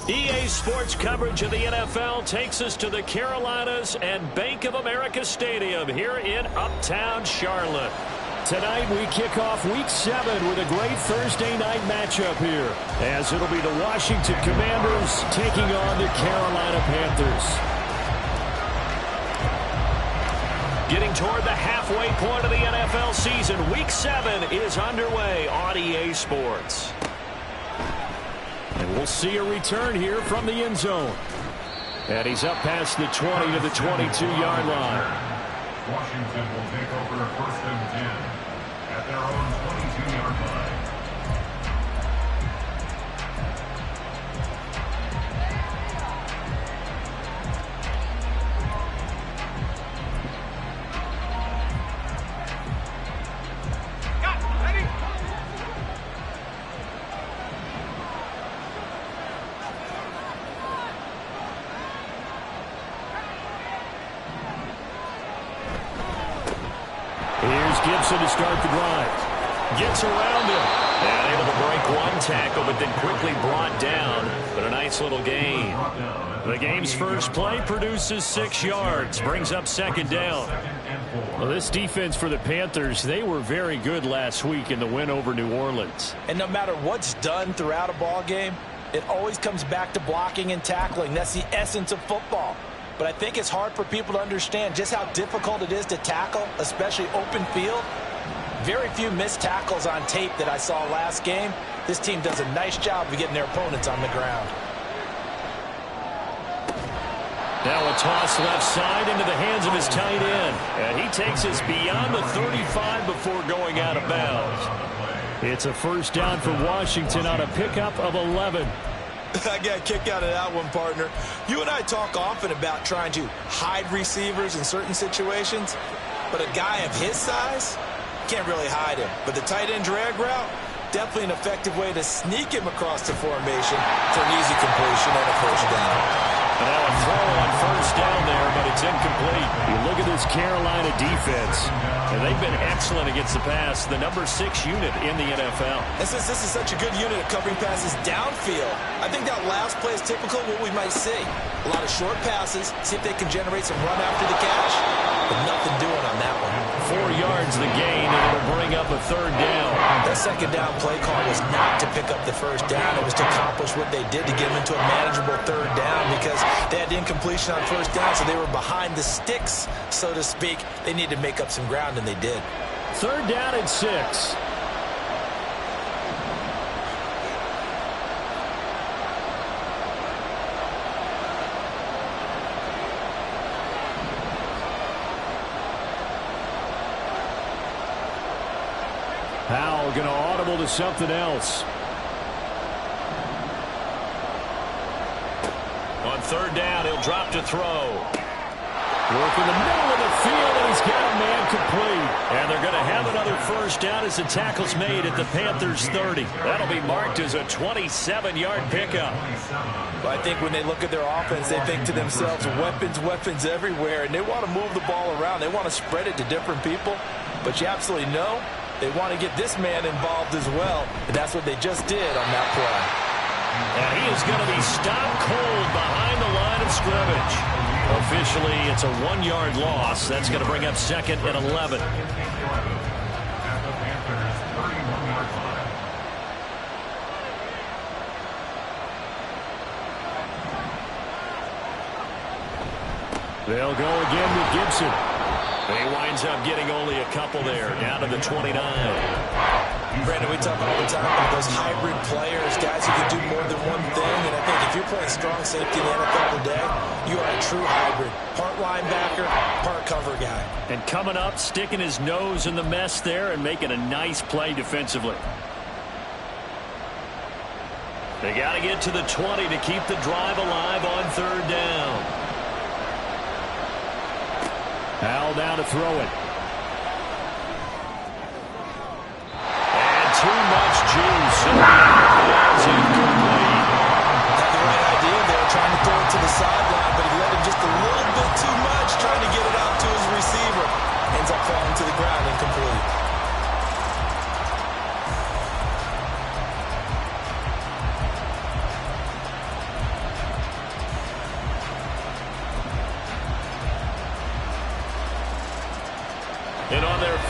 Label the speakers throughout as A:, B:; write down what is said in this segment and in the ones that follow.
A: EA Sports coverage of the NFL takes us to the Carolinas and Bank of America Stadium here in Uptown Charlotte. Tonight we kick off Week 7 with a great Thursday night matchup here, as it'll be the Washington Commanders taking on the Carolina Panthers. Getting toward the halfway point of the NFL season, Week 7 is underway on EA Sports. And we'll see a return here from the end zone. And he's up past the 20 to the 22-yard line.
B: Washington will take over 1st and 10 at their own 22-yard line.
A: Gibson to start the drive. Gets around him. And able to break one tackle, but then quickly brought down. But a nice little gain. The game's first play produces 6 yards. Brings up 2nd down. Well, this defense for the Panthers, they were very good last week in the win over New Orleans.
C: And no matter what's done throughout a ball game, it always comes back to blocking and tackling. That's the essence of football. But I think it's hard for people to understand just how difficult it is to tackle, especially open field. Very few missed tackles on tape that I saw last game. This team does a nice job of getting their opponents on the ground.
A: Now a toss left side into the hands of his tight end. And he takes us beyond the 35 before going out of bounds. It's a 1st down for Washington on a pickup of 11.
C: I got a kick out of that one, partner. You and I talk often about trying to hide receivers in certain situations, but a guy of his size can't really hide him. But the tight end drag route, definitely an effective way to sneak him across the formation for an easy completion and a 1st down.
A: And now a throw on 1st down there, but it's incomplete. You look at this Carolina defense, and they've been excellent against the pass, the number 6 unit in the NFL.
C: And since this is such a good unit of covering passes downfield, I think that last play is typical of what we might see. A lot of short passes, see if they can generate some run after the catch, but nothing doing on that one.
A: 4 yards the gain, and it'll bring up a 3rd down.
C: That 2nd down play call was not to pick up the 1st down. It was to accomplish what they did to get them into a manageable 3rd down because they had incompletion on 1st down, so they were behind the sticks, so to speak. They needed to make up some ground, and they did.
A: 3rd down and 6. Powell going to audible to something else. On 3rd down, he'll drop to throw. Work in the middle of the field, and he's got a man complete. And they're going to have another 1st down as the tackle's made at the Panthers' 30. That'll be marked as a 27-yard pickup.
C: Well, I think when they look at their offense, they think to themselves, weapons, weapons everywhere, and they want to move the ball around. They want to spread it to different people. But you absolutely know they want to get this man involved as well, and that's what they just did on that play.
A: And he is going to be stopped cold behind the line of scrimmage. Officially, it's a 1-yard loss. That's going to bring up 2nd and 11. They'll go again with Gibson. He winds up getting only a couple there, down to the 29.
C: Brandon, we talk all the time about those hybrid players, guys who can do more than one thing. And I think if you're playing strong safety in the NFL today, you are a true hybrid. Part linebacker, part cover guy.
A: And coming up, sticking his nose in the mess there and making a nice play defensively. They got to get to the 20 to keep the drive alive on 3rd down. Powell down to throw it. Too much juice. It's incomplete.
C: Had the right idea there, trying to throw it to the sideline, but he let him just a little bit too much, trying to get it out to his receiver. Ends up falling to the ground, incomplete.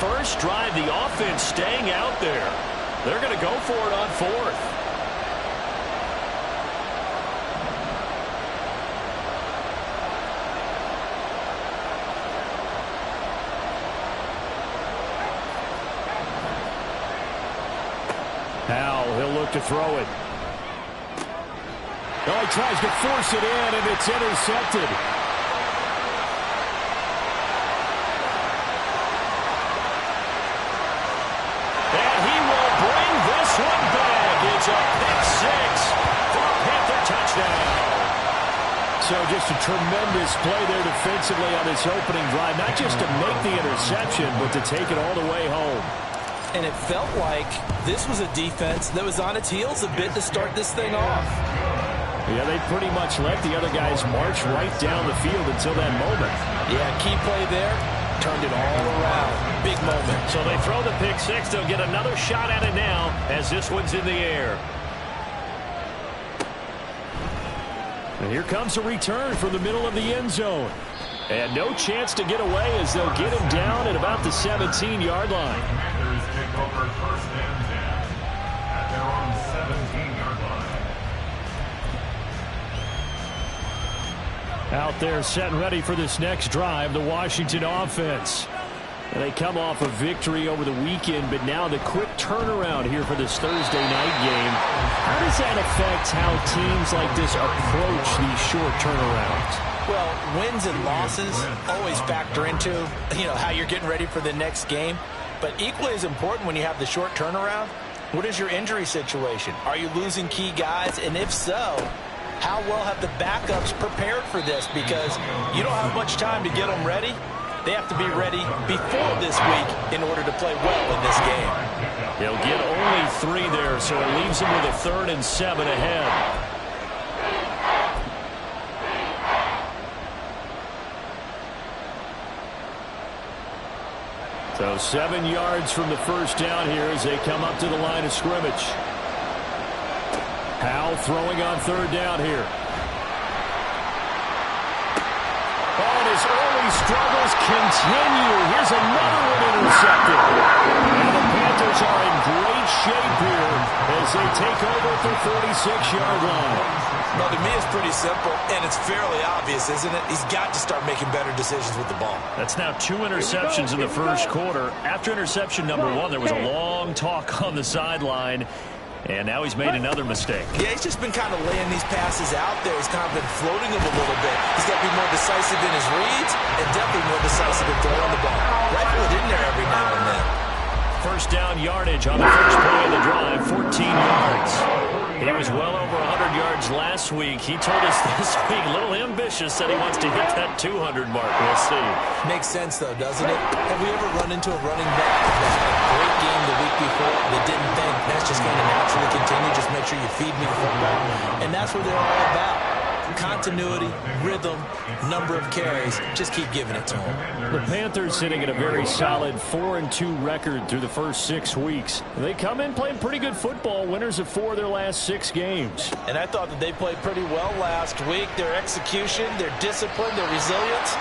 A: first drive, the offense staying out there. They're going to go for it on fourth. Now he'll look to throw it. Oh, he tries to force it in, and it's intercepted. And he will bring this one back. It's a pick six for a Panther touchdown. So just a tremendous play there defensively on this opening drive. Not just to make the interception, but to take it all the way home.
C: And it felt like this was a defense that was on its heels a bit to start this thing off.
A: Yeah, they pretty much let the other guys march right down the field until that moment.
C: Yeah, key play there. Turned it all around. Big moment.
A: So they throw the pick six. They'll get another shot at it now as this one's in the air. And here comes a return from the middle of the end zone. And no chance to get away as they'll get him down at about the 17-yard line.
B: Commanders take over first and 10 at their own 17-yard line.
A: Out there set and ready for this next drive, the Washington offense. And they come off a victory over the weekend, but now the quick turnaround here for this Thursday night game. How does that affect how teams like this approach these short turnarounds?
C: Well, wins and losses always factor into, how you're getting ready for the next game. But equally as important when you have the short turnaround, what is your injury situation? Are you losing key guys? And if so, how well have the backups prepared for this? Because you don't have much time to get them ready. They have to be ready before this week in order to play well in this game.
A: He'll get only 3 there, so it leaves him with a 3rd and 7 ahead. So 7 yards from the first down here as they come up to the line of scrimmage. Powell throwing on 3rd down here. Oh, and his early struggles continue. Here's another one intercepted. And the Panthers are in great shape here as they take over at the 46-yard line.
C: Well, to me, it's pretty simple, and it's fairly obvious, isn't it? He's got to start making better decisions with the ball.
A: That's now 2 interceptions in the first quarter. After interception number 1, there was a long talk on the sideline, and now he's made another mistake.
C: Yeah, he's just been kind of laying these passes out there. He's kind of been floating them a little bit. He's got to be more decisive in his reads and definitely more decisive in throwing the ball. Rifle it in there every now and then.
A: First down yardage on the first play of the drive, 14 yards. He was well over 100 yards last week. He told us this week, a little ambitious, said he wants to hit that 200 mark. We'll see.
C: Makes sense, though, doesn't it? Have we ever run into a running back that had a great game the week before that didn't think that's just going to naturally continue? Just make sure you feed me the football. And that's what they're all about. Continuity, rhythm, number of carries. Just keep giving it to them.
A: The Panthers sitting at a very solid 4-2 record through the first 6 weeks. They come in playing pretty good football, winners of 4 of their last 6 games.
C: And I thought that they played pretty well last week. Their execution, their discipline, their resilience,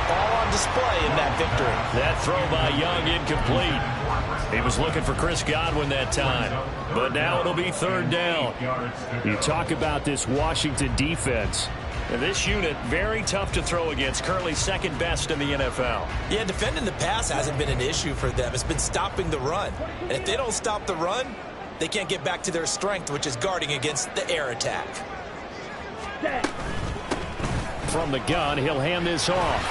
C: all on display in that victory.
A: That throw by Young incomplete. He was looking for Chris Godwin that time. But now it'll be 3rd down. You talk about this Washington defense. And this unit, very tough to throw against, currently 2nd best in the NFL.
C: Yeah, defending the pass hasn't been an issue for them. It's been stopping the run. And if they don't stop the run, they can't get back to their strength, which is guarding against the air attack.
A: From the gun, he'll hand this off.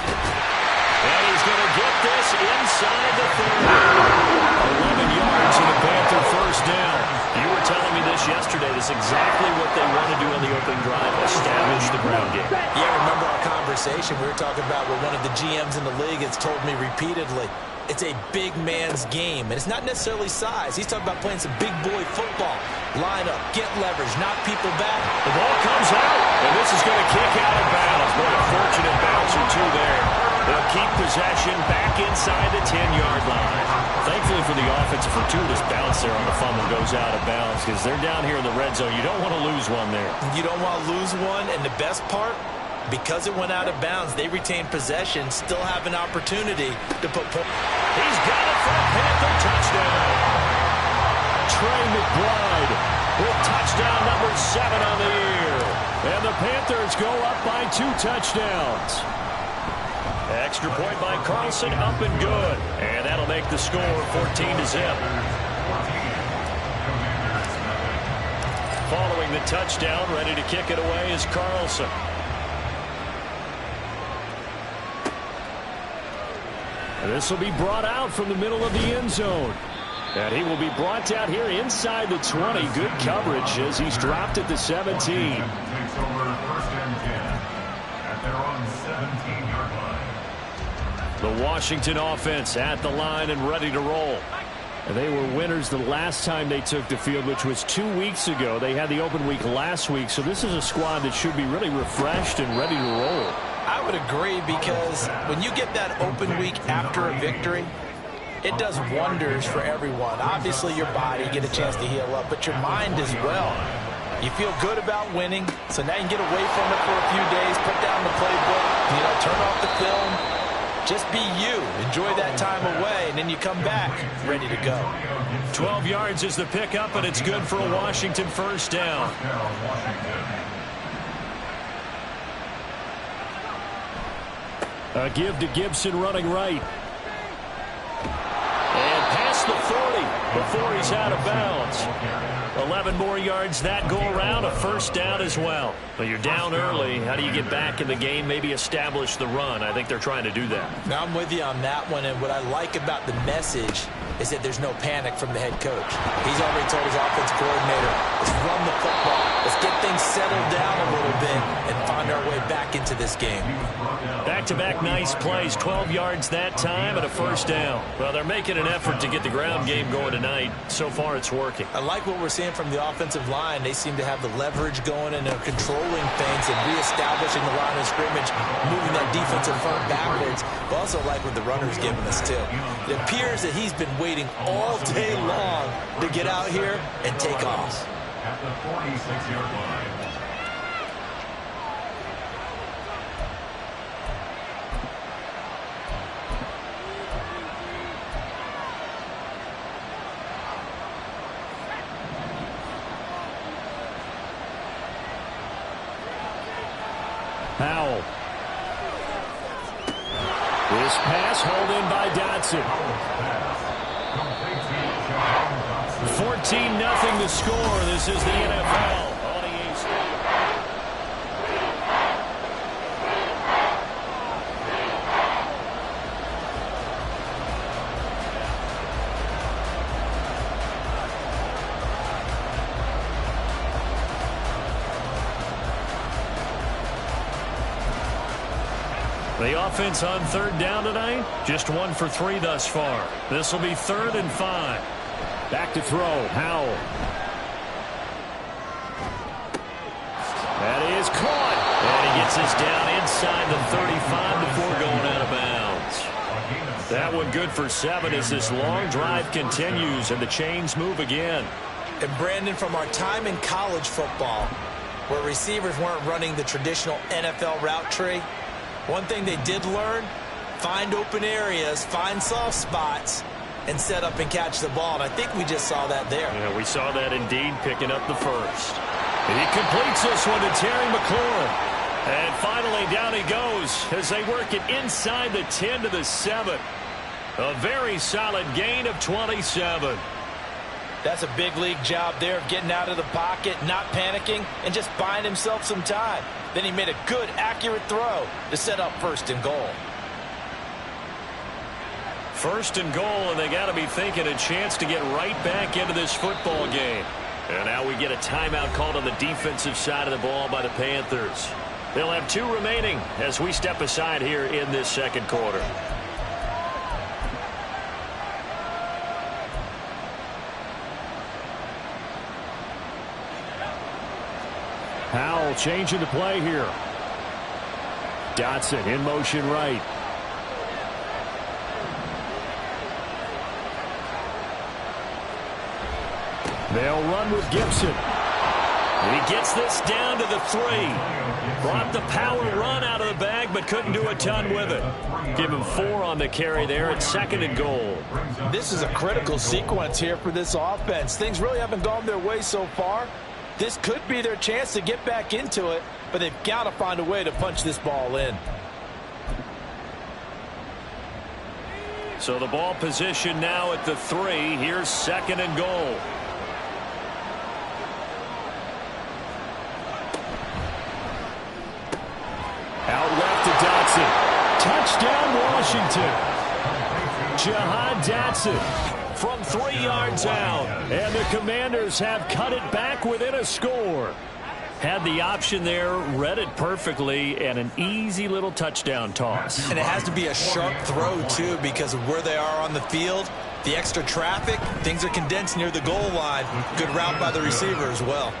A: And he's going to get this inside the 30. 11 yards and a Panther first down. You were telling me this yesterday. This is exactly what they want to do on the opening drive, establish the ground game.
C: Yeah, remember our conversation? We were talking about what one of the GMs in the league has told me repeatedly. It's a big man's game, and it's not necessarily size. He's talking about playing some big boy football. Line up, get leverage, knock people back.
A: The ball comes out, and this is going to kick out of bounds. What a fortunate bounce or two there. They'll keep possession back inside the 10-yard line. Thankfully for the offense, a fortuitous bounce there on the fumble goes out of bounds because they're down here in the red zone. You don't want to lose one there.
C: You don't want to lose one, and the best part, because it went out of bounds, they retain possession, still have an opportunity to put points.
A: He's got it for a Panther touchdown. Trey McBride with touchdown number 7 on the year. And the Panthers go up by 2 touchdowns. Extra point by Carlson, up and good. And that'll make the score 14-0. Following the touchdown, ready to kick it away is Carlson. And this will be brought out from the middle of the end zone. And he will be brought out here inside the 20. Good coverage as he's dropped at the 17.
B: Takes over 1st and 10 at their own 17-yard line.
A: The Washington offense at the line and ready to roll. And they were winners the last time they took the field, which was 2 weeks ago. They had the open week last week, so this is a squad that should be really refreshed and ready to roll.
C: I would agree, because when you get that open week after a victory, it does wonders for everyone. Obviously, your body, get a chance to heal up, but your mind as well. You feel good about winning, so now you can get away from it for a few days, put down the playbook, turn off the film. Just be you. Enjoy that time away, and then you come back ready to go.
A: 12 yards is the pickup, and it's good for a Washington first down. A give to Gibson running right. And past the 40 before he's out of bounds. 11 more yards that go around, a first down as well. But you're down early. How do you get back in the game, maybe establish the run? I think they're trying to do that.
C: Now I'm with you on that one, and what I like about the message is that there's no panic from the head coach. He's already told his offense coordinator, let's run the football. Let's get things settled down a little bit and find our way back into this game.
A: Back-to-back nice plays, 12 yards that time and a first down. Well, they're making an effort to get the ground game going tonight. So far, it's working.
C: I like what we're seeing from the offensive line. They seem to have the leverage going, and they're controlling things and reestablishing the line of scrimmage, moving that defensive front backwards. But also like what the runner's giving us, too. It appears that he's been waiting all day long to get out here and take off.
B: At the 46-yard line.
A: Powell. This pass hauled in by Dotson. 14-0 the score. This is the NFL. On EAC. The offense on third down tonight, just 1 for 3 thus far. This will be 3rd and 5. Back to throw, Howell. That is caught. And he gets this down inside the 35 before going out of bounds. That one good for 7 as this long drive continues and the chains move again.
C: And Brandon, from our time in college football, where receivers weren't running the traditional NFL route tree, one thing they did learn, find open areas, find soft spots, and set up and catch the ball. And I think we just saw that there.
A: Yeah, we saw that indeed, picking up the first. He completes this one to Terry McLaurin. And finally down he goes as they work it inside the 10 to the 7. A very solid gain of 27.
C: That's a big league job there of getting out of the pocket, not panicking, and just buying himself some time. Then he made a good, accurate throw to set up 1st and goal.
A: 1st and goal, and they got to be thinking a chance to get right back into this football game. And now we get a timeout called on the defensive side of the ball by the Panthers. They'll have 2 remaining as we step aside here in this second quarter. Howell changing the play here. Dotson in motion right. They'll run with Gibson. And he gets this down to the 3. Brought the power run out of the bag, but couldn't do a ton with it. Give him 4 on the carry there at 2nd and goal.
C: This is a critical sequence here for this offense. Things really haven't gone their way so far. This could be their chance to get back into it, but they've got to find a way to punch this ball in.
A: So the ball position now at the 3. Here's 2nd and goal. Out left to Dotson. Touchdown, Washington. Jahan Dotson from 3 yards out. And the Commanders have cut it back within a score. Had the option there, read it perfectly, and an easy little touchdown toss.
C: And it has to be a sharp throw, too, because of where they are on the field. The extra traffic, things are condensed near the goal line. Good route by the receiver as well.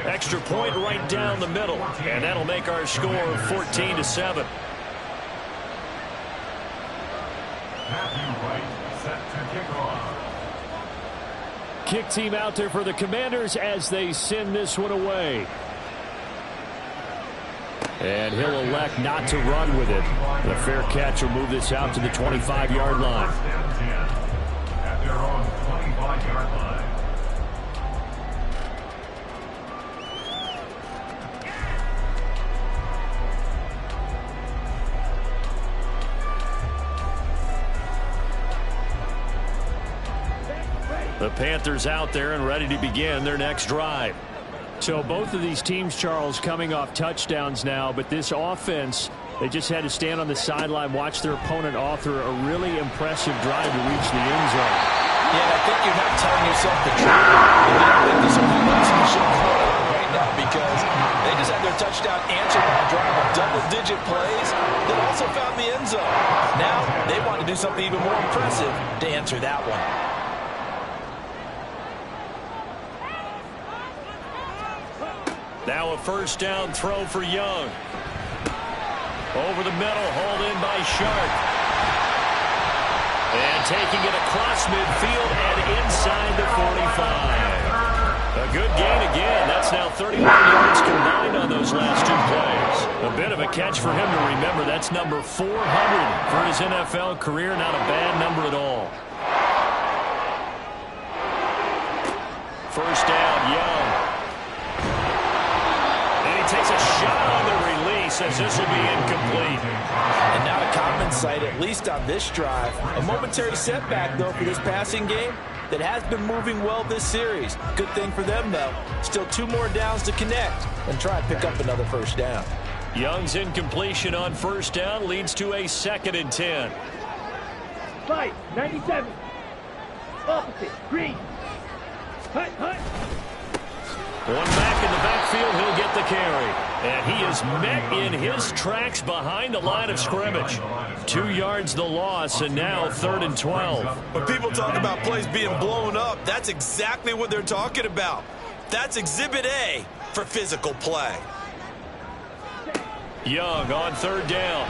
A: Extra point right down the middle, and that'll make our score 14-7.
B: Matthew Wright set to kick off.
A: Kick team out there for the Commanders as they send this one away. And he'll elect not to run with it. And a fair catch will move this out to the 25-yard line.
B: At their own 25-yard line.
A: The Panthers out there and ready to begin their next drive. So both of these teams, Charles, coming off touchdowns now, but this offense, they just had to stand on the sideline, watch their opponent author a really impressive drive to reach the end zone.
C: Yeah, and I think you're not telling yourself the truth. You don't think this offense should go right now because they just had their touchdown answered by a drive of double-digit plays that also found the end zone. Now they want to do something even more impressive to answer that one.
A: Now a first down throw for Young. Over the middle, hauled in by Sharp. And taking it across midfield and inside the 45. A good gain again. That's now 31 yards combined on those last 2 plays. A bit of a catch for him to remember. That's number 400 for his NFL career. Not a bad number at all. First down, Young. Takes a shot on the release as this will be incomplete.
C: And not a common sight, at least on this drive. A momentary setback, though, for this passing game that has been moving well this series. Good thing for them, though. Still 2 more downs to connect and try and pick up another first down.
A: Young's incompletion on first down leads to a 2nd and 10.
D: Fight, 97. Opposite, green. Hut, hut.
A: One back in the backfield, he'll get the carry. And he is met in his tracks behind the line of scrimmage. 2 yards the loss, and now 3rd and 12.
C: When people talk about plays being blown up, that's exactly what they're talking about. That's Exhibit A for physical play.
A: Young on 3rd down.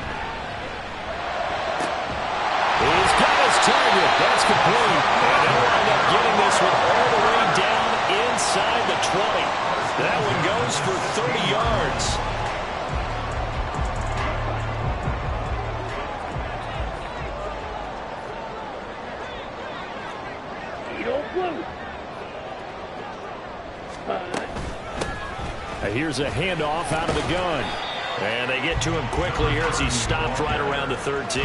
A: He's got his target. That's complete. And they'll wind up getting this one all the way down inside the 20. That one goes for 30 yards. Here's a handoff out of the gun. And they get to him quickly here as he stopped right around the 13.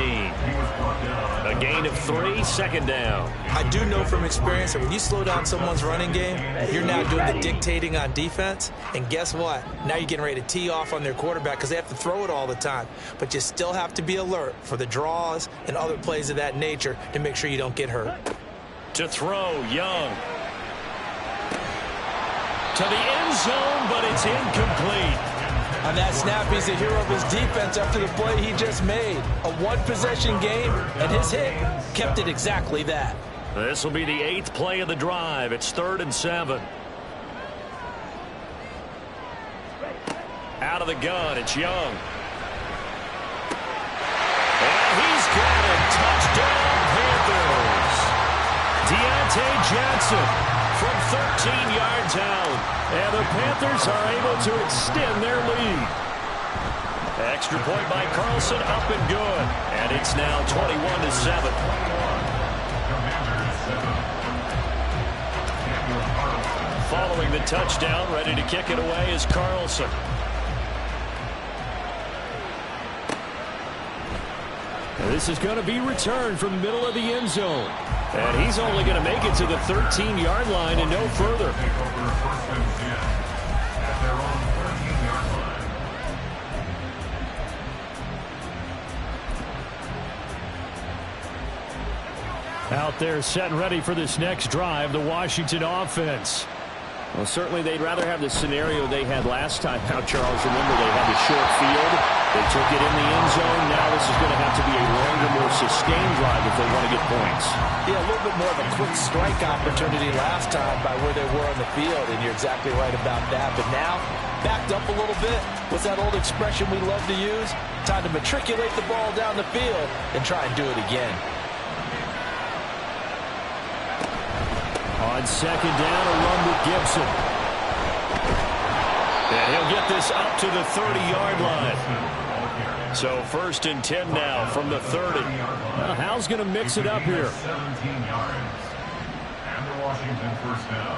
A: A gain of 3, 2nd down.
C: I do know from experience that when you slow down someone's running game, you're now doing the dictating on defense. And guess what? Now you're getting ready to tee off on their quarterback because they have to throw it all the time. But you still have to be alert for the draws and other plays of that nature to make sure you don't get hurt.
A: To throw, Young. To the end zone, but it's incomplete.
C: On that snap, he's the hero of his defense after the play he just made. A one-possession game, and his hit kept it exactly that.
A: This will be the 8th play of the drive. It's 3rd and 7. Out of the gun, it's Young. And he's got it. Touchdown, Panthers. Deontay Johnson from 13 yards out. And the Panthers are able to extend their lead. Extra point by Carlson, up and good. And it's now 21-7. Following the touchdown, ready to kick it away is Carlson. And this is going to be returned from the middle of the end zone. And he's only going to make it to the 13-yard line and no further. Out there set and ready for this next drive, the Washington offense. Well, certainly they'd rather have the scenario they had last time out, Charles. Remember, they had the short field. They took it in the end zone. Now this is going to have to be a longer, more sustained drive if they want to get points.
C: Yeah, a little bit more of a quick strike opportunity last time by where they were on the field, and you're exactly right about that. But now, backed up a little bit. What's that old expression we love to use? Time to matriculate the ball down the field and try and do it again.
A: On second down, a run with Gibson. And he'll get this up to the 30-yard line. So 1st and 10 now from the 30. Now, Hal's going to mix it up here.
B: 17 yards. And the Washington first down.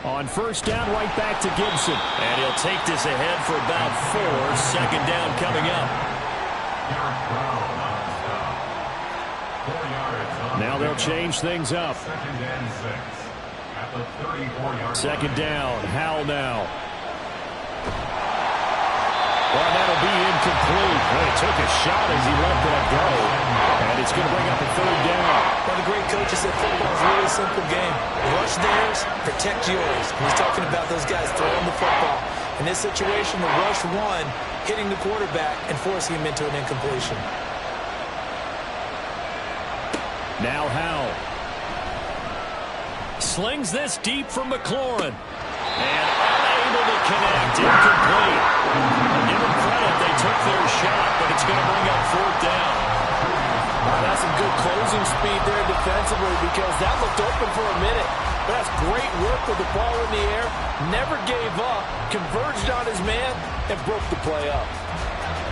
A: On first down, right back to Gibson. And he'll take this ahead for about 4. Second down coming up. Now they'll change things up.
B: Second and 6 at the 34-yard
A: Second down, Hal now. Well, that'll be incomplete. Well, he took a shot as he let that go. And it's going to bring up a 3rd down.
C: One of the great coaches said football is a really simple game. Rush theirs, protect yours. And he's talking about those guys throwing the football. In this situation, the rush one, hitting the quarterback and forcing him into an incompletion.
A: Now Hal. Slings this deep from McLaurin. And unable to connect. Incomplete. Give them credit. They took their shot, but it's going to bring up 4th down.
C: That's some good closing speed there defensively because that looked open for a minute. But that's great work with the ball in the air. Never gave up. Converged on his man and broke the play up.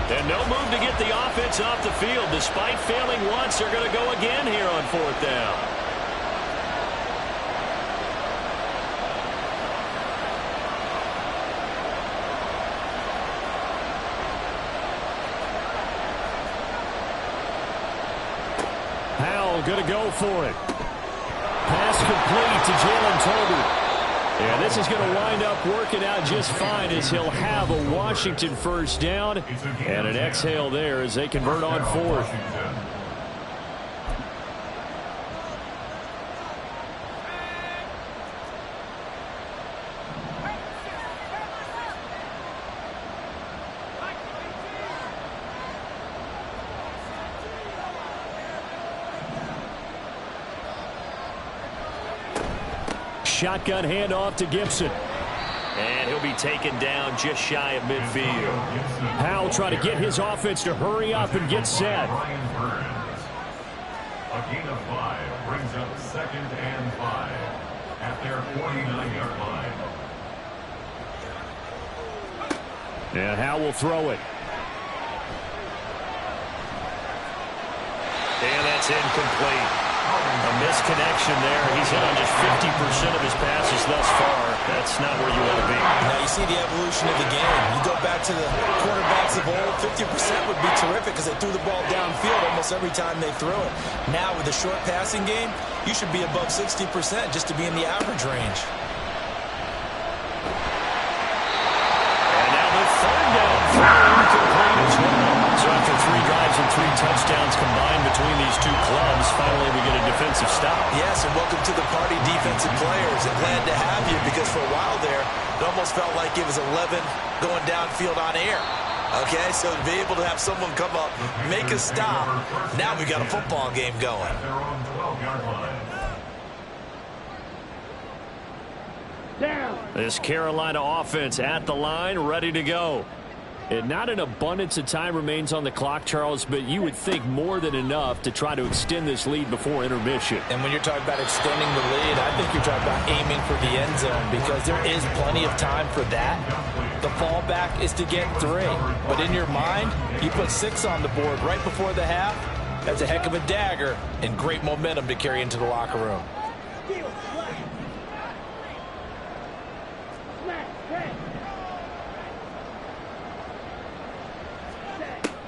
A: And no move to get the offense off the field. Despite failing once, they're going to go again here on 4th down. Howell going to go for it. Pass complete to Jalen Tolbert. And this is going to wind up working out just fine as he'll have a Washington first down and an exhale there as they convert on 4th. Shotgun handoff to Gibson. And he'll be taken down just shy of midfield. Howell trying to get his offense to hurry up and get set.
B: A gain of 5 brings up 2nd and 5 at their 49-yard line.
A: And Howell will throw it. And that's incomplete. A misconnection there. He's hit on just 50% of his passes thus far. That's not where you want to be.
C: Now you see the evolution of the game. You go back to the quarterbacks of old, 50% would be terrific because they threw the ball downfield almost every time they threw it. Now with the short passing game, you should be above 60% just to be in the average range.
A: And now the 3rd down for incomplete as well. So after 3 drives and 3 touchdowns combined between these two clubs, finally we get a defensive stop.
C: Yes, and welcome to the party, defensive players. And glad to have you because for a while there, it almost felt like it was 11 going downfield on air. Okay, so to be able to have someone come up, make a stop, now we got a football game going.
A: This Carolina offense at the line, ready to go. And not an abundance of time remains on the clock, Charles, but you would think more than enough to try to extend this lead before intermission.
C: And when you're talking about extending the lead, I think you're talking about aiming for the end zone because there is plenty of time for that. The fallback is to get 3. But in your mind, you put 6 on the board right before the half. That's a heck of a dagger and great momentum to carry into the locker room.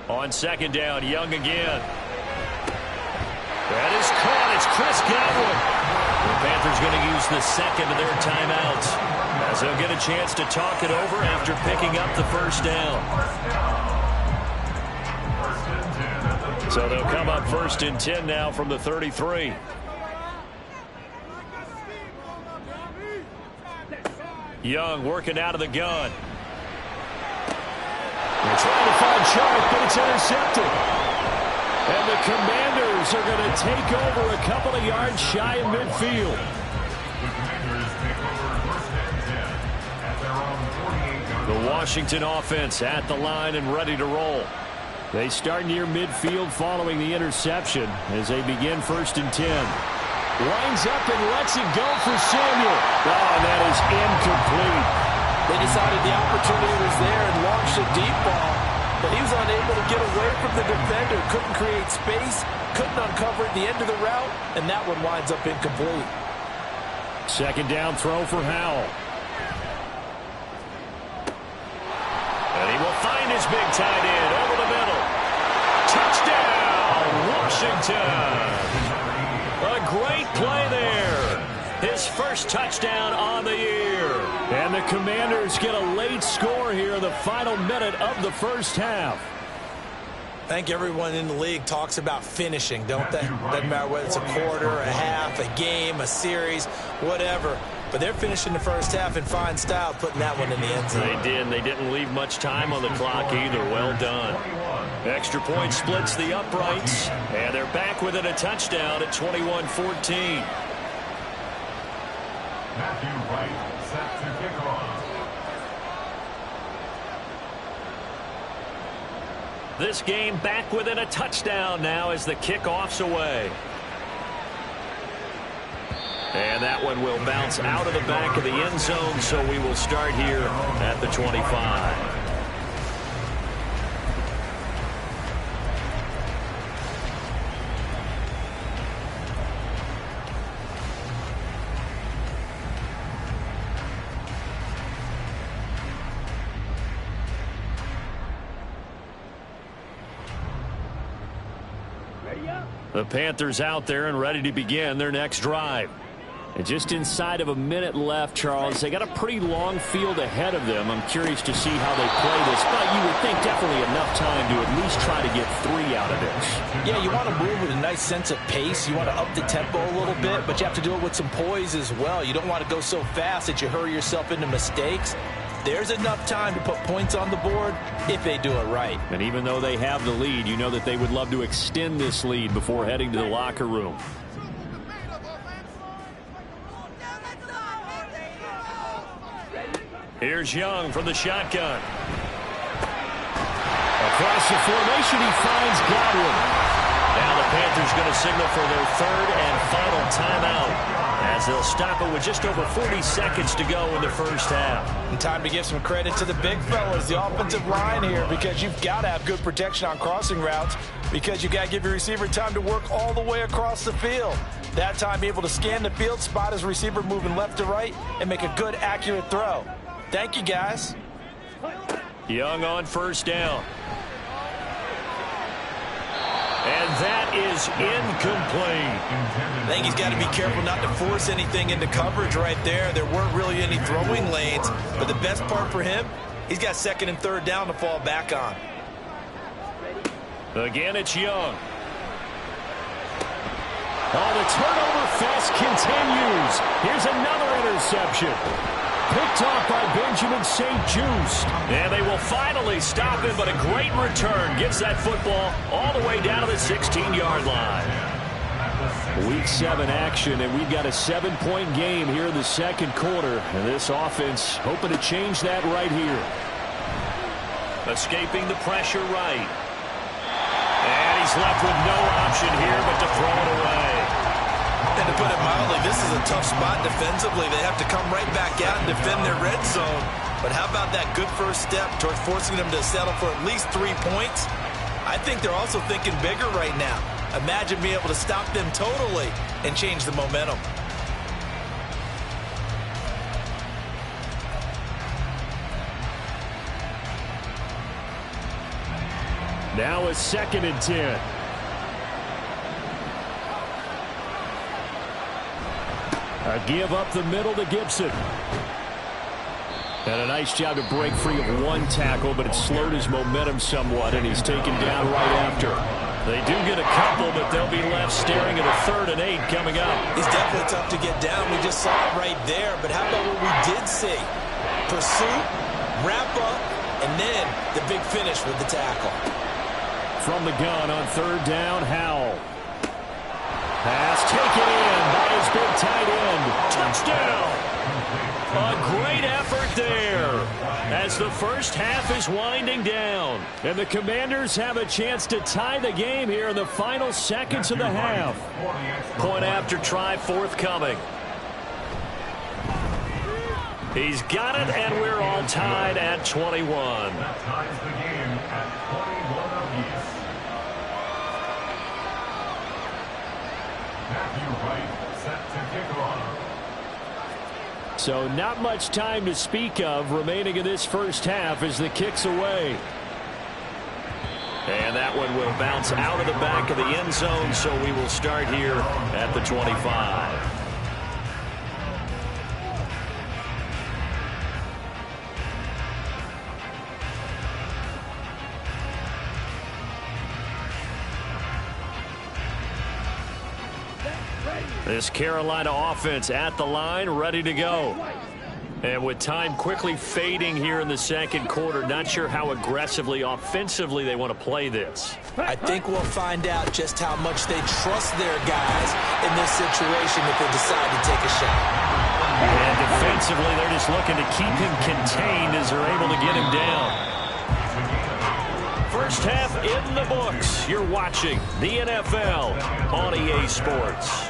A: On second down, Young again. That is caught. It's Chris Godwin. The Panthers going to use the second of their timeouts as they'll get a chance to talk it over after picking up the first down. So they'll come up 1st and 10 now from the 33. Young working out of the gun. They're trying to find Chark, but it's intercepted. And the Commanders are going to take over a couple of yards shy of midfield. The Washington offense at the line and ready to roll. They start near midfield following the interception as they begin 1st and 10. Lines up and lets it go for Samuel. Oh, and that is incomplete.
C: They decided the opportunity was there and launched a deep ball, but he was unable to get away from the defender, couldn't create space, couldn't uncover at the end of the route, and that one winds up incomplete.
A: Second down throw for Howell. And he will find his big tight end over the middle. Touchdown, Washington. A great play there. His first touchdown on the year. And the Commanders get a late score here in the final minute of the first half.
C: I think everyone in the league talks about finishing, don't they? Doesn't matter whether it's a quarter, a half, a game, a series, whatever. But they're finishing the first half in fine style, putting that one in the end zone.
A: They did. They didn't leave much time on the clock either. Well done. Extra point splits the uprights, and they're back within a touchdown at 21-14.
B: Matthew Wright set to kick off.
A: This game back within a touchdown now as the kickoff's away. And that one will bounce out of the back of the end zone, so we will start here at the 25. The Panthers out there and ready to begin their next drive. And just inside of a minute left, Charles. They got a pretty long field ahead of them. I'm curious to see how they play this, but you would think definitely enough time to at least try to get 3 out of this.
C: Yeah, you want to move with a nice sense of pace. You want to up the tempo a little bit, but you have to do it with some poise as well. You don't want to go so fast that you hurry yourself into mistakes. There's enough time to put points on the board if they do it right.
A: And even though they have the lead, you know that they would love to extend this lead before heading to the locker room. Here's Young from the shotgun. Across the formation, he finds Godwin. Now the Panthers going to signal for their 3rd and final timeout, as they'll stop it with just over 40 seconds to go in the first half.
C: And time to give some credit to the big fellas, the offensive line here, because you've got to have good protection on crossing routes, because you've got to give your receiver time to work all the way across the field. That time, be able to scan the field, spot his receiver moving left to right, and make a good, accurate throw. Thank you, guys.
A: Young on first down. And that is incomplete.
C: I think he's got to be careful not to force anything into coverage right there. There weren't really any throwing lanes, but the best part for him, he's got 2nd and 3rd down to fall back on.
A: Again, it's Young. Oh, the turnover fest continues. Here's another interception. Picked off by Benjamin St-Juste. And they will finally stop him, but a great return gets that football all the way down to the 16-yard line. Week 7 action, and we've got a 7-point game here in the second quarter. And this offense hoping to change that right here. Escaping the pressure right. And he's left with no option here but to throw it away.
C: And to put it mildly, this is a tough spot defensively. They have to come right back out and defend their red zone. But how about that good first step towards forcing them to settle for at least 3 points? I think they're also thinking bigger right now. Imagine being able to stop them totally and change the momentum.
A: Now a 2nd and 10. A give up the middle to Gibson. And a nice job to break free of 1 tackle, but it slowed his momentum somewhat, and he's taken down right after. They do get a couple, but they'll be left staring at a 3rd and 8 coming up.
C: He's definitely tough to get down. We just saw it right there. But how about what we did see? Pursuit, wrap up, and then the big finish with the tackle.
A: From the gun on 3rd down, Howell. Pass taken in by his big tight end. Touchdown! A great effort there as the first half is winding down. And the Commanders have a chance to tie the game here in the final seconds of the half. Point after try forthcoming. He's got it, and we're all tied at 21.
B: That ties the game at 21 apiece. Matthew Wright set to kick off.
A: So not much time to speak of remaining in this first half as the kick's away. And that one will bounce out of the back of the end zone, so we will start here at the 25. This Carolina offense at the line, ready to go. And with time quickly fading here in the second quarter, not sure how aggressively, offensively they want to play this.
C: I think we'll find out just how much they trust their guys in this situation if they decide to take a shot.
A: And defensively, they're just looking to keep him contained as they're able to get him down. First half in the books. You're watching the NFL on EA Sports.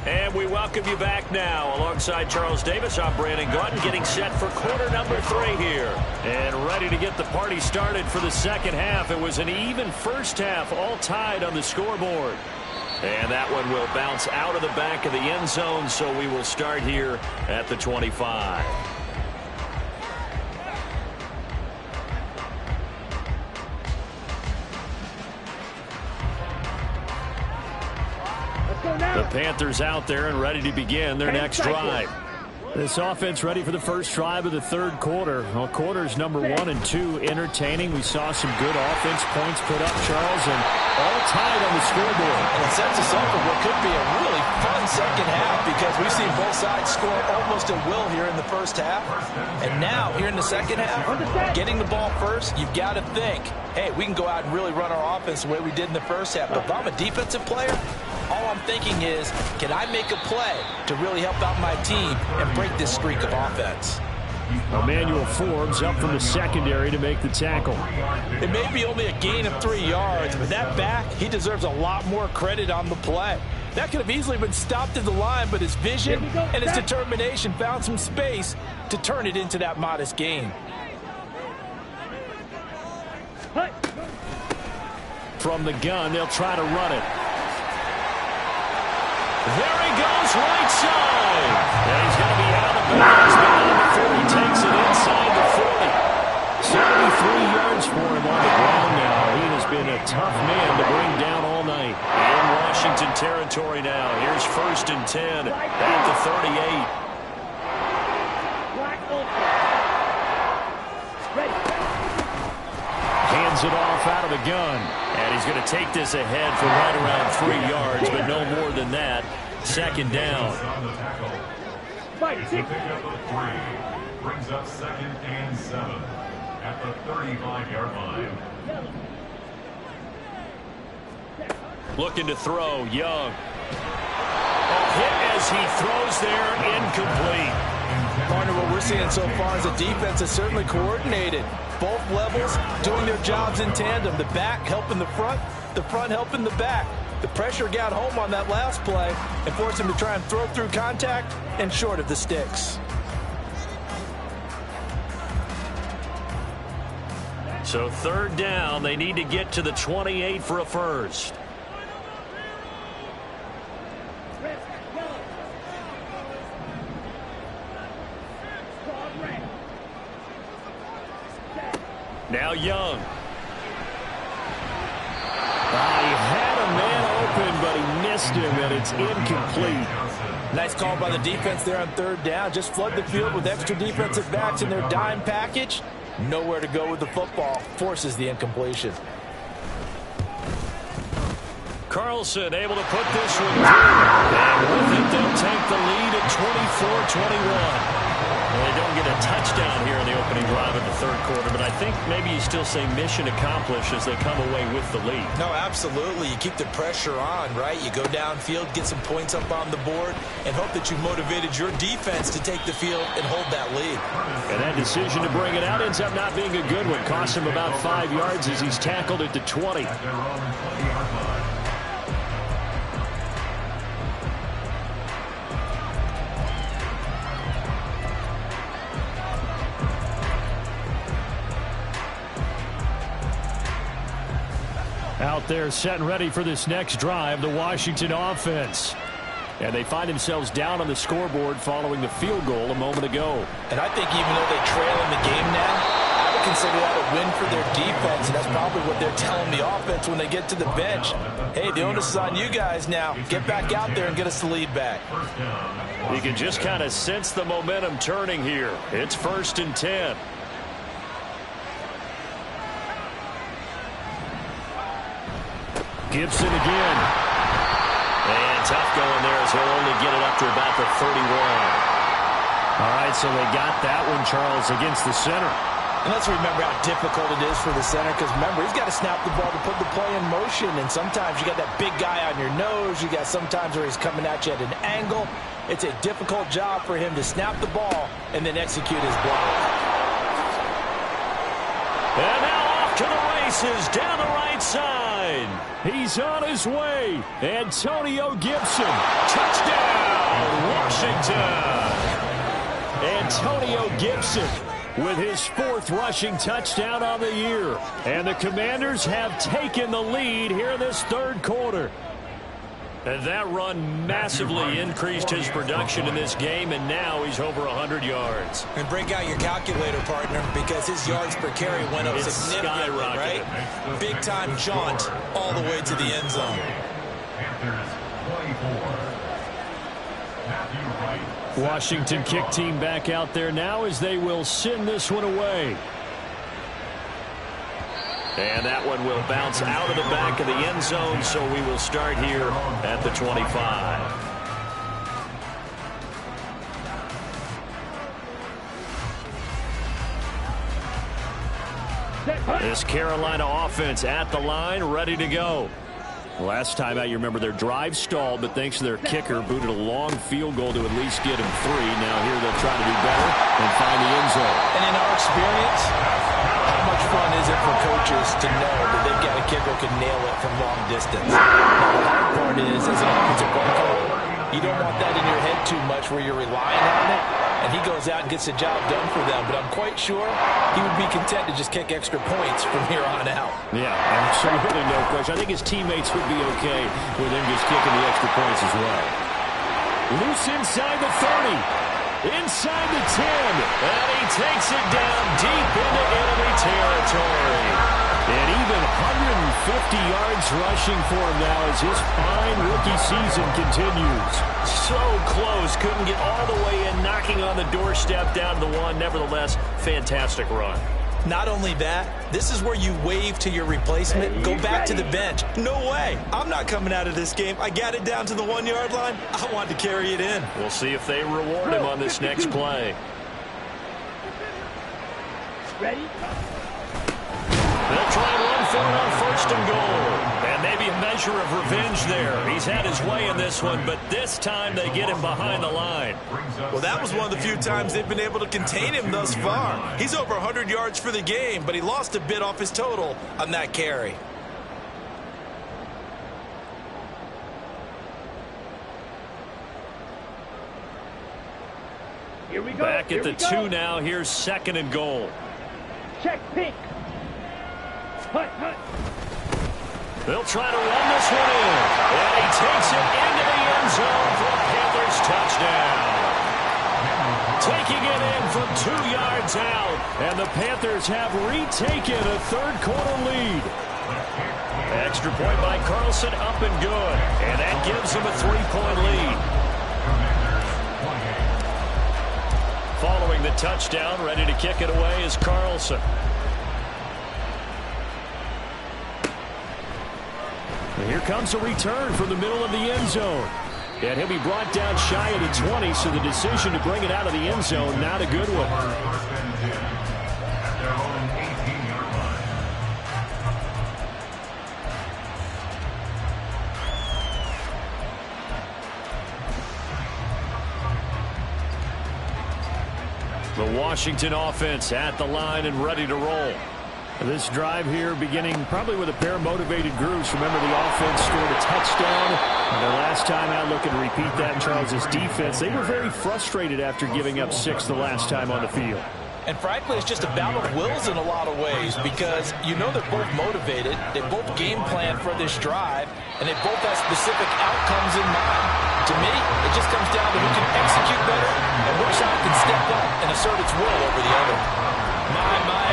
A: And we welcome you back now. Alongside Charles Davis, I'm Brandon Gaudin, getting set for quarter number 3 here. And ready to get the party started for the second half. It was an even first half, all tied on the scoreboard. And that one will bounce out of the back of the end zone, so we will start here at the 25. The Panthers out there and ready to begin their next drive. This offense ready for the first drive of the third quarter. Well, quarters number 1 and 2 entertaining. We saw some good offense points put up, Charles, and all tied on the scoreboard.
C: And it sets us up for what could be a really fun second half because we've seen both sides score almost at will here in the first half. And now, here in the second half, getting the ball first, you've got to think, hey, we can go out and really run our offense the way we did in the first half. But if I'm a defensive player, all I'm thinking is, can I make a play to really help out my team and break this streak of offense?
A: Emmanuel Forbes up from the secondary to make the tackle.
C: It may be only a gain of 3 yards, but that back, he deserves a lot more credit on the play. That could have easily been stopped at the line, but his vision and his determination found some space to turn it into that modest gain.
A: From the gun, they'll try to run it. There he goes, right side. And he's going to be out of bounds, but not before he takes it inside the 40. 73 yards for him on the ground now. He has been a tough man to bring down all night. In Washington territory now. Here's 1st and 10 at the 38. Hands it off out of the gun. And he's going to take this ahead for right around 3 yards, but no more than that. Second down.
B: Brings up 2nd and 7 at the 35-yard line.
A: Looking to throw, Young. Hit as he throws there, incomplete.
C: Partner, what we're seeing so far is the defense is certainly coordinated. Both levels doing their jobs in tandem. The back helping the front helping the back. The pressure got home on that last play and forced him to try and throw through contact and short of the sticks.
A: So third down, they need to get to the 28 for a first. Now Young. He had a man open, but he missed him, and it's incomplete.
C: Nice call by the defense there on third down. Just flood the field with extra defensive backs in their dime package. Nowhere to go with the football. Forces the incompletion.
A: Carlson able to put this one through. And with it, they'll take the lead at 24-21. Well, they don't get a touchdown here in the opening drive of the third quarter, but I think maybe you still say mission accomplished as they come away with the lead.
C: No, absolutely. You keep the pressure on, right? You go downfield, get some points up on the board, and hope that you motivated your defense to take the field and hold that lead.
A: And that decision to bring it out ends up not being a good one. Costs him about 5 yards as he's tackled at the 20. Out there set and ready for this next drive, the Washington offense. And they find themselves down on the scoreboard following the field goal a moment ago.
C: And I think even though they trail in the game now, I would consider that a win for their defense, and that's probably what they're telling the offense when they get to the bench. Hey, the onus is on you guys now. Get back out there and get us the lead back.
A: You can just kind of sense the momentum turning here. It's 1st and 10. Gibson again. And tough going there as he'll only get it up to about the 31. All right, so they got that one, Charles, against the center.
C: And let's remember how difficult it is for the center, because remember, he's got to snap the ball to put the play in motion, and sometimes you got that big guy on your nose. You got sometimes where he's coming at you at an angle. It's a difficult job for him to snap the ball and then execute his block.
A: And now off to the races down the right side. He's on his way. Antonio Gibson. Touchdown, Washington. Antonio Gibson with his 4th rushing touchdown on the year. And the Commanders have taken the lead here in this third quarter. And that run massively increased his production in this game, and now he's over 100 yards.
C: And break out your calculator, partner, because his yards per carry went up significantly, right? Big-time jaunt all the way to the end zone.
A: Washington kick team back out there now as they will send this one away. And that one will bounce out of the back of the end zone, so we will start here at the 25. This Carolina offense at the line, ready to go. Last time out, you remember their drive stalled, but thanks to their kicker, booted a long field goal to at least get him 3. Now here they'll try to do better and find the end zone.
C: And in our experience, how much fun is it for coaches to know that they've got a kicker who can nail it from long distance? Now, the hard part is, as an offensive play caller, you don't want that in your head too much where you're relying on it, and he goes out and gets the job done for them. But I'm quite sure he would be content to just kick extra points from here on out.
A: Yeah, absolutely no question. I think his teammates would be okay with him just kicking the extra points as well. Loose inside the 30. Inside the 10. And he takes it down deep into enemy territory. And even 150 yards rushing for him now as his fine rookie season continues. So close. Couldn't get all the way in, knocking on the doorstep down to the 1. Nevertheless, fantastic run.
C: Not only that, this is where you wave to your replacement, go back to the bench. No way. I'm not coming out of this game. I got it down to the 1-yard line. I want to carry it in.
A: We'll see if they reward him on this next play.
D: Ready?
A: They'll try and run for it on 1st and goal. And Maybe a measure of revenge there. He's had his way in this one, but this time they get him behind the line.
C: Well, that was one of the few times they've been able to contain him thus far. He's over 100 yards for the game, but he lost a bit off his total on that carry.
D: Here we go.
A: Back at the 2
D: 2
A: now. Here's 2nd and goal.
D: Check pink. Hut, hut.
A: They'll try to run this one in. And he takes it into the end zone for a Panthers touchdown. Taking it in from 2 yards out. And the Panthers have retaken a third-quarter lead. Extra point by Carlson, up and good. And that gives them a 3-point lead. Following the touchdown, ready to kick it away is Carlson. And here comes a return from the middle of the end zone. And he'll be brought down shy of the 20, so the decision to bring it out of the end zone, not a good one. The Washington offense at the line and ready to roll. This drive here beginning probably with a pair of motivated groups. Remember, the offense scored a touchdown. And their last time out, looking to repeat that in Charles' defense. They were very frustrated after giving up 6 the last time on the field.
C: And frankly, it's just a battle of wills in a lot of ways because you know they're both motivated. They both game plan for this drive, and they both have specific outcomes in mind. To me, it just comes down to who can execute better and which side can step up and assert its will over the other.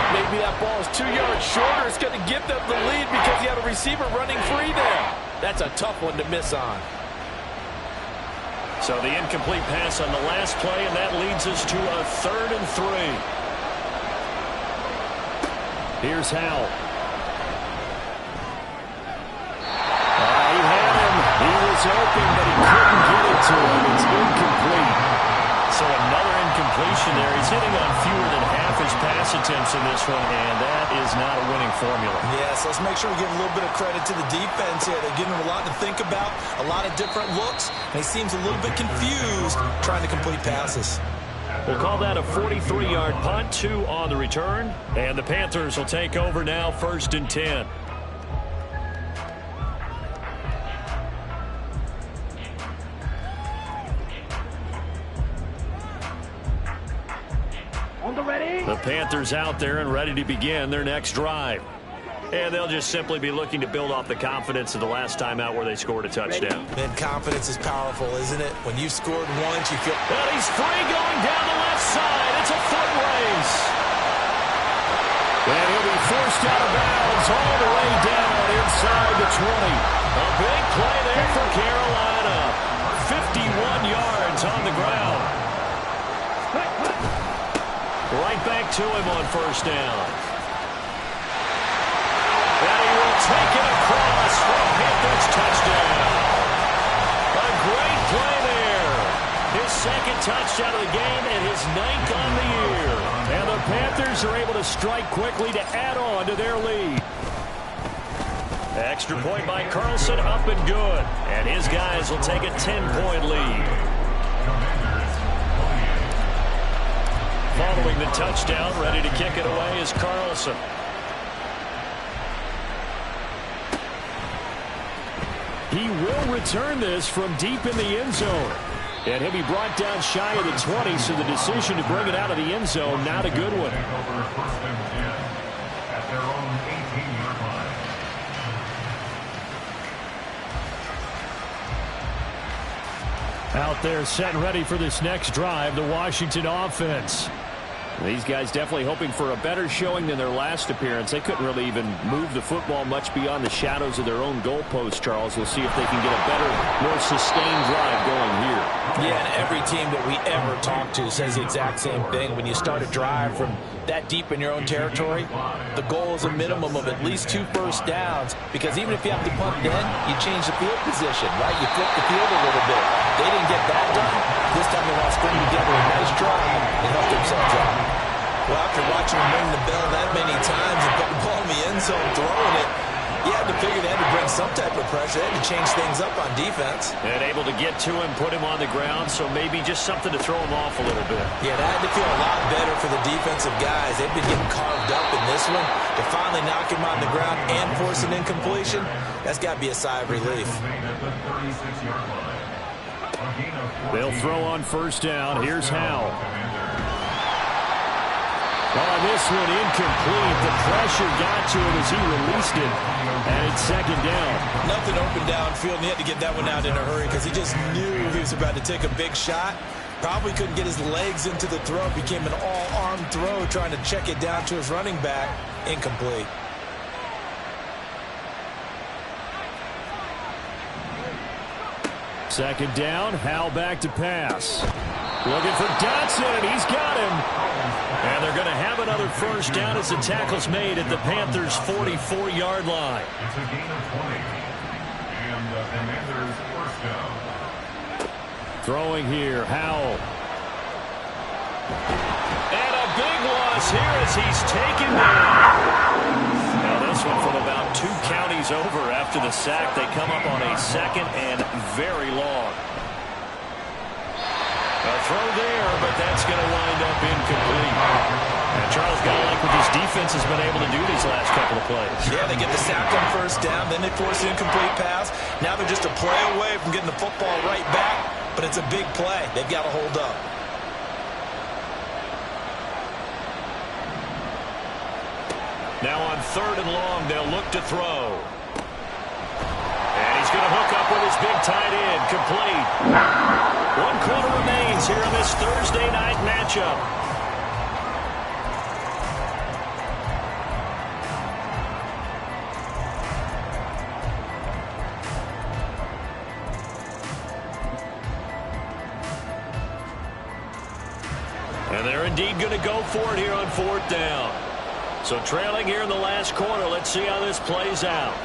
C: Maybe that ball is 2 yards shorter. It's going to give them the lead because you have a receiver running free there. That's a tough one to miss on.
A: So the incomplete pass on the last play, and that leads us to a 3rd and 3. Here's Howell. He had him. He was open, but he couldn't get it to him. It's incomplete. So another incompletion there. He's hitting on fewer than half his pass attempts in this one, and that is not a winning formula.
C: Yes, let's make sure we give a little bit of credit to the defense here. They're giving him a lot to think about, a lot of different looks, and he seems a little bit confused trying to complete passes.
A: We'll call that a 43-yard punt, 2 on the return, and the Panthers will take over now, 1st and 10. The Panthers out there and ready to begin their next drive. And they'll just simply be looking to build off the confidence of the last time out where they scored a touchdown.
C: Man, confidence is powerful, isn't it? When you've scored once, you feel...
A: And he's free going down the left side. It's a foot race. And he'll be forced out of bounds all the way down inside the 20. A big play there for Carolina. 51 yards on the ground. Right back to him on 1st down. And he will take it across for a Panthers touchdown. A great play there. His 2nd touchdown of the game and his 9th on the year. And the Panthers are able to strike quickly to add on to their lead. Extra point by Carlson, up and good. And his guys will take a 10-point lead. Following the touchdown, ready to kick it away is Carlson. He will return this from deep in the end zone. And he'll be brought down shy of the 20, so the decision to bring it out of the end zone, not a good one.
B: At their own 18-yard line.
A: Out there set and ready for this next drive, the Washington offense. These guys definitely hoping for a better showing than their last appearance. They couldn't really even move the football much beyond the shadows of their own goalpost, Charles. We'll see if they can get a better, more sustained drive going here.
C: Yeah, and every team that we ever talk to says the exact same thing. When you start a drive from that deep in your own territory, the goal is a minimum of at least 2 first downs, because even if you have to punt then, you change the field position, right? You flip the field a little bit. They didn't get that done. This time they want to string together a nice drive and help themselves out. Well, after watching him ring the bell that many times and put the ball in the end zone, throwing it, You had to figure they had to bring some type of pressure. They had to change things up on defense.
A: And able to get to him, put him on the ground, so maybe just something to throw him off a little bit.
C: Yeah, that had to feel a lot better for the defensive guys. They've been getting carved up in this one. To finally knock him on the ground and force an incompletion, that's got to be a sigh of relief.
A: They'll throw on first down. Here's Howell. On this one, incomplete. The pressure got to him as he released it, and it's second down.
C: Nothing open downfield, and he had to get that one out in a hurry because he just knew he was about to take a big shot. Probably couldn't get his legs into the throw. Became an all-arm throw, trying to check it down to his running back. Incomplete.
A: Second down, Howell back to pass. Looking for Dotson, he's got him. And they're going to have another first down as the tackle's made at the Panthers' 44-yard line.
B: It's a gain of 20. And the Commanders' first down.
A: Throwing here, Howell. And a big loss here as he's taken down. Now this one from about 2 counties over after the sack. They come up on a second and very long. A throw there, but that's going to wind up incomplete. And Charles, got to like what this defense has been able to do these last couple of plays.
C: Yeah, they get the sack on first down, then they force an incomplete pass. Now they're just a play away from getting the football right back, but it's a big play. They've got to hold up.
A: Now on third and long, they'll look to throw. And he's going to hook up with his big tight end, complete. 1 quarter remains here in this Thursday night matchup. And they're indeed going to go for it here on fourth down. So trailing here in the last quarter, let's see how this plays out.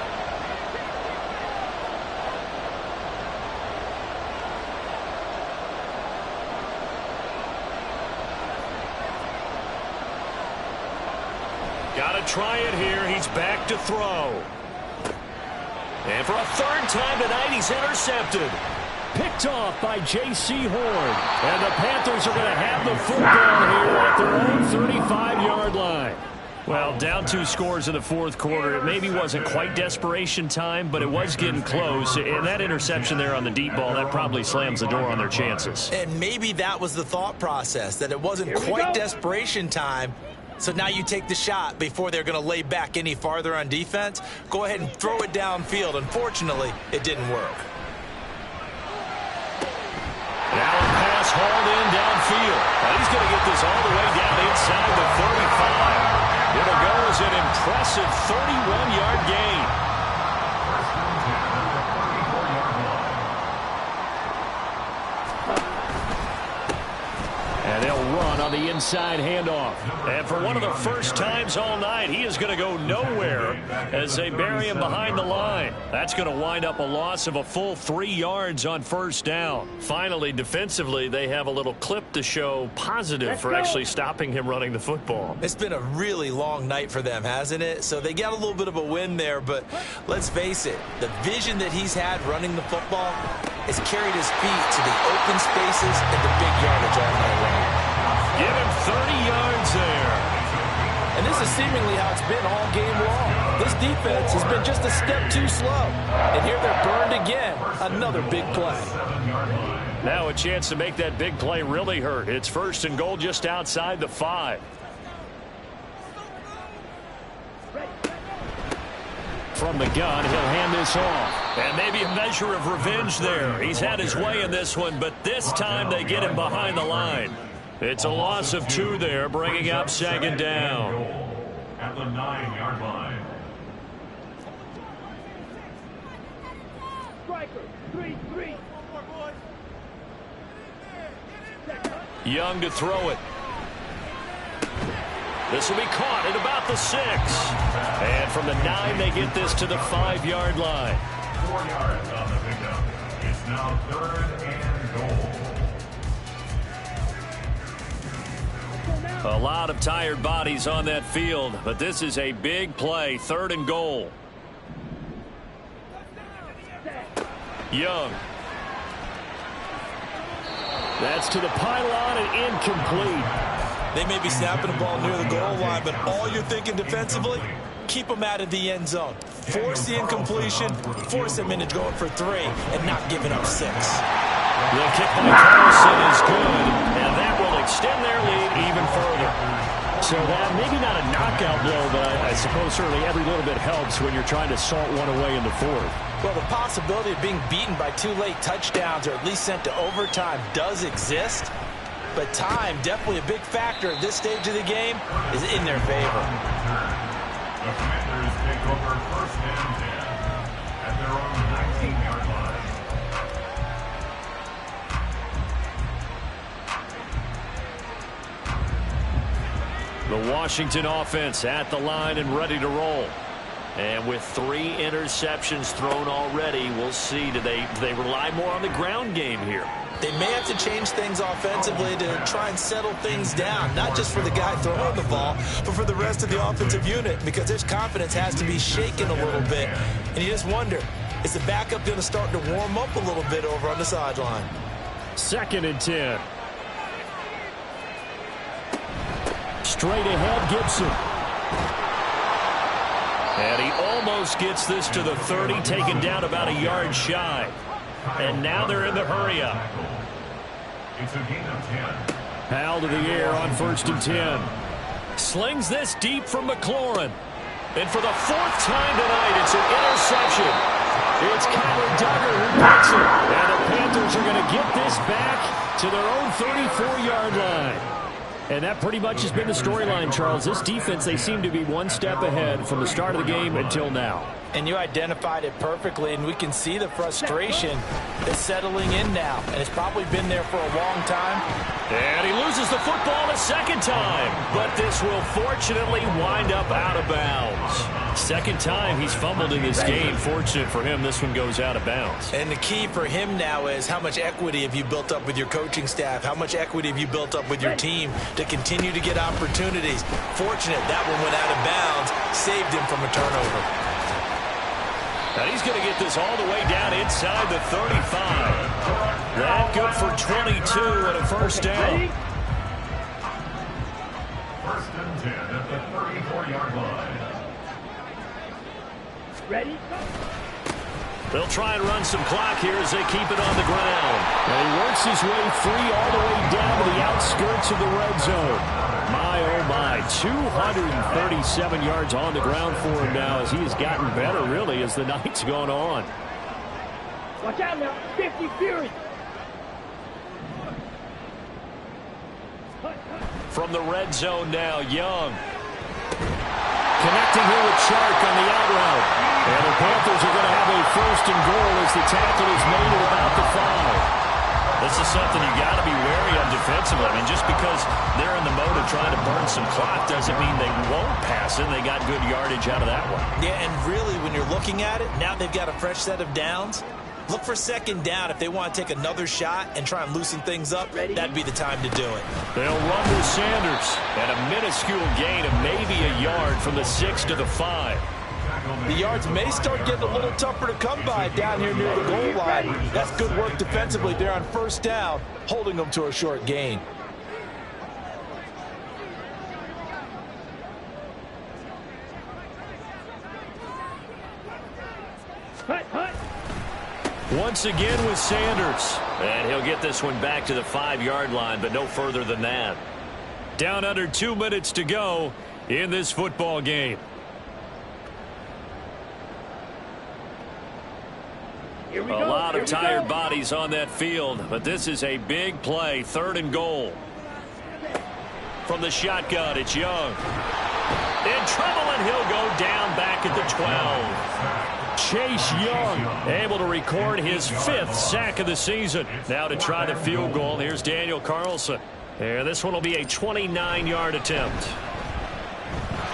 A: Got to try it here. He's back to throw. And for a third time tonight, he's intercepted. Picked off by J.C. Horn. And the Panthers are going to have the football here at their own 35-yard line. Well, down 2 scores in the fourth quarter. It maybe wasn't quite desperation time, but it was getting close. And that interception there on the deep ball, that probably slams the door on their chances.
C: And maybe that was the thought process, that it wasn't quite desperation time. So now you take the shot before they're going to lay back any farther on defense. Go ahead and throw it downfield. Unfortunately, it didn't work.
A: Now a pass hauled in downfield. Now he's going to get this all the way down inside the 35. It'll go as an impressive 31-yard gain. And they'll run on the inside handoff. And for one of the first times all night, he is going to go nowhere as they bury him behind the line. That's going to wind up a loss of a full 3 yards on first down. Finally, defensively, they have a little clip to show positive for actually stopping him running the football.
C: It's been a really long night for them, hasn't it? So they got a little bit of a win there, but let's face it, the vision that he's had running the football has carried his feet to the open spaces and the big yardage all night long.
A: Give him 30 yards there.
C: And this is seemingly how it's been all game long. This defense has been just a step too slow. And here they're burned again. Another big play.
A: Now a chance to make that big play really hurt. It's first and goal just outside the 5. From the gun, he'll hand this off. And maybe a measure of revenge there. He's had his way in this one, but this time they get him behind the line. It's a loss of 2 there, bringing up second down.
B: At the 9-yard line.
D: Striker, 3-3.
A: Young to throw it. This will be caught at about the 6. And from the 9, they get this to the 5-yard line.
B: 4 yards on the pickup. It's now 3rd and goal.
A: A lot of tired bodies on that field, but this is a big play, 3rd and goal. Young. That's to the pylon and incomplete.
C: They may be snapping the ball near the goal line, but all you're thinking defensively, keep them out of the end zone. Force the incompletion, force them into going for 3, and not giving up 6.
A: The kick by Carlson is good, and that will extend their lead even further. So that maybe not a knockout blow, but I suppose certainly every little bit helps when you're trying to salt one away in the fourth.
C: Well, the possibility of being beaten by 2 late touchdowns or at least sent to overtime does exist, but time, definitely a big factor at this stage of the game, is in their favor.
B: The Commanders take over 1st and 10 at their own 19-yard line.
A: The Washington offense at the line and ready to roll. And with 3 interceptions thrown already, we'll see. Do they rely more on the ground game here?
C: They may have to change things offensively to try and settle things down, not just for the guy throwing the ball, but for the rest of the offensive unit, because his confidence has to be shaken a little bit. And you just wonder, is the backup going to start to warm up a little bit over on the sideline?
A: 2nd and 10. Straight ahead, Gibson. And he almost gets this to the 30, taken down about a yard shy. And now they're in the hurry-up.
B: It's a gain of 10.
A: Powell to the air on 1st and 10. Slings this deep from McLaurin. And for the 4th time tonight, it's an interception. It's Kyler Duggar who picks it. And the Panthers are going to get this back to their own 34-yard line. And that pretty much has been the storyline, Charles. This defense, they seem to be one step ahead from the start of the game until now.
C: And you identified it perfectly, and we can see the frustration that's settling in now. And it's probably been there for a long time.
A: And he loses the football a 2nd time. But this will fortunately wind up out of bounds. 2nd time he's fumbled in this game. Fortunate for him, this one goes out of bounds.
C: And the key for him now is how much equity have you built up with your coaching staff? How much equity have you built up with your team to continue to get opportunities? Fortunate that one went out of bounds, saved him from a turnover.
A: And he's going to get this all the way down inside the 35. That good for 22 and a 1st down.
B: 1st and 10 at the 34-yard line.
D: Ready?
A: They'll try and run some clock here as they keep it on the ground. And he works his way free all the way down to the outskirts of the red zone. My, oh my, 237 yards on the ground for him now as he has gotten better, really, as the night's gone on.
D: Watch out now. 50 Fury.
A: From the red zone now, Young. Connecting here with Shark on the out route. And the Panthers are going to have a 1st and goal as the tackle is made at about the 5. This is something you got to be wary of defensively. I mean, just because they're in the mode of trying to burn some clock doesn't mean they won't pass it. They got good yardage out of that one.
C: Yeah, and really, when you're looking at it, now they've got a fresh set of downs. Look for 2nd down if they want to take another shot and try and loosen things up. That'd be the time to do it.
A: They'll run with Sanders at a minuscule gain of maybe a yard from the 6 to the 5.
C: The yards may start getting a little tougher to come by down here near the goal line. That's good work defensively there on 1st down, holding them to a short gain.
A: Once again with Sanders. And he'll get this one back to the 5-yard line, but no further than that. Down under 2 minutes to go in this football game. A lot of tired bodies on that field, but this is a big play. 3rd and goal. From the shotgun, it's Young. In trouble, and he'll go down back at the 12. Chase Young able to record his 5th sack of the season. Now to try the field goal, here's Daniel Carlson. And this one will be a 29-yard attempt.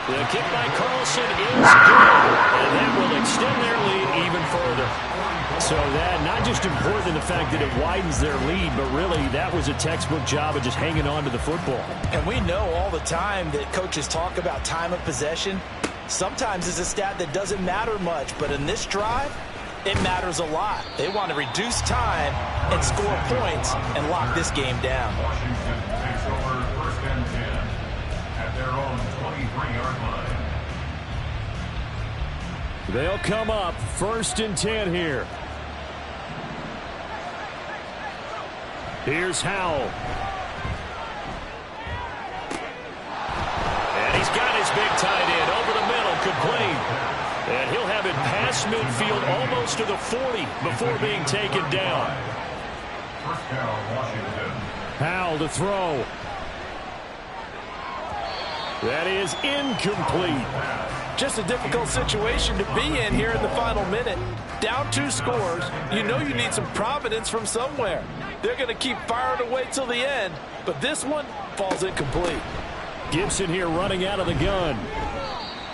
A: The kick by Carlson is good, and that will extend their lead even further. So that, not just important in the fact that it widens their lead, but really that was a textbook job of just hanging on to the football.
C: And we know all the time that coaches talk about time of possession. Sometimes it's a stat that doesn't matter much, but in this drive, It matters a lot. They want to reduce time and score points and lock this game down.
B: Washington takes over first and 10 at their own 23-yard line.
A: They'll come up first and 10 here. Here's Howell. And he's got his big tight end over the middle, complete. And he'll have it past midfield almost to the 40 before being taken down.
B: First down, Washington.
A: Howell to throw. That is incomplete.
C: Just a difficult situation to be in here in the final minute. Down 2 scores, you know you need some providence from somewhere. They're going to keep firing away till the end, but this one falls incomplete.
A: Gibson here running out of the gun.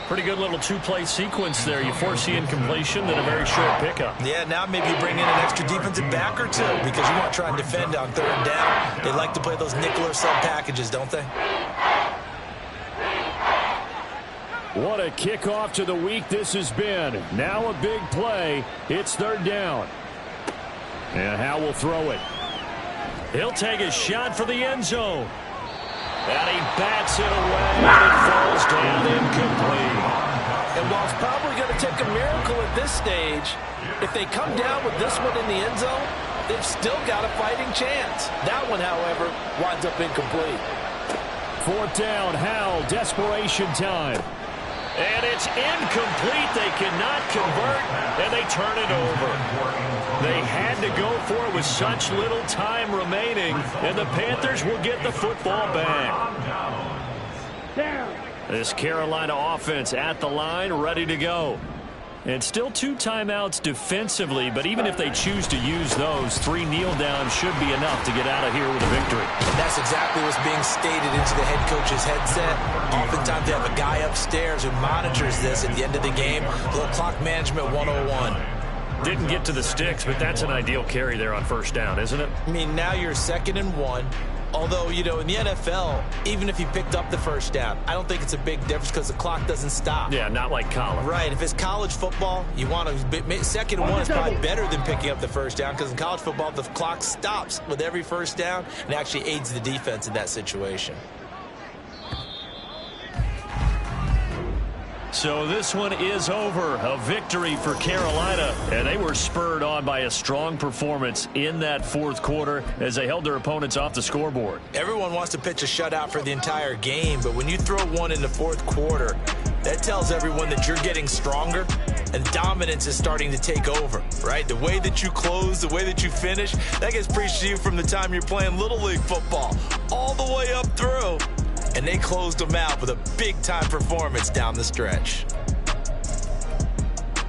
A: Pretty good little 2-play sequence there. You force the incompletion, then a very short pickup.
C: Yeah, now maybe you bring in an extra defensive back or 2 because you want to try and defend on 3rd down. They like to play those nickel or sub packages, don't they?
A: What a kickoff to the week this has been. Now a big play. It's 3rd down. And Howell will throw it. He'll take a shot for the end zone. And he bats it away, and it falls down incomplete.
C: And while it's probably going to take a miracle at this stage, if they come down with this one in the end zone, they've still got a fighting chance. That one, however, winds up incomplete.
A: 4th down, Howell, desperation time. And it's incomplete. They cannot convert, and they turn it over. They had to go for it with such little time remaining, and the Panthers will get the football back. This Carolina offense at the line, ready to go. And still 2 timeouts defensively, but even if they choose to use those, 3 kneel downs should be enough to get out of here with a victory.
C: And that's exactly what's being stated into the head coach's headset. Oftentimes they have a guy upstairs who monitors this at the end of the game. A little clock management 101.
A: Didn't get to the sticks, but that's an ideal carry there on 1st down, isn't it?
C: I mean, now you're 2nd and 1. Although, you know, in the NFL, even if you picked up the 1st down, I don't think it's a big difference because the clock doesn't stop.
A: Yeah, not like college.
C: Right. If it's college football, you want to 2nd and 1 is probably better than picking up the 1st down because in college football, the clock stops with every 1st down and actually aids the defense in that situation.
A: So this one is over. A victory for Carolina. And they were spurred on by a strong performance in that 4th quarter as they held their opponents off the scoreboard.
C: Everyone wants to pitch a shutout for the entire game, but when you throw one in the 4th quarter, that tells everyone that you're getting stronger and dominance is starting to take over, right? The way that you close, the way that you finish, that gets preached to you from the time you're playing Little League football all the way up through. And they closed them out with a big-time performance down the stretch.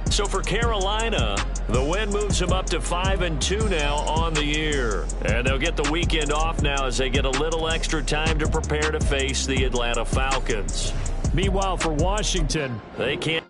A: So for Carolina, the win moves them up to 5-2 now on the year. And they'll get the weekend off now as they get a little extra time to prepare to face the Atlanta Falcons. Meanwhile, for Washington, they can't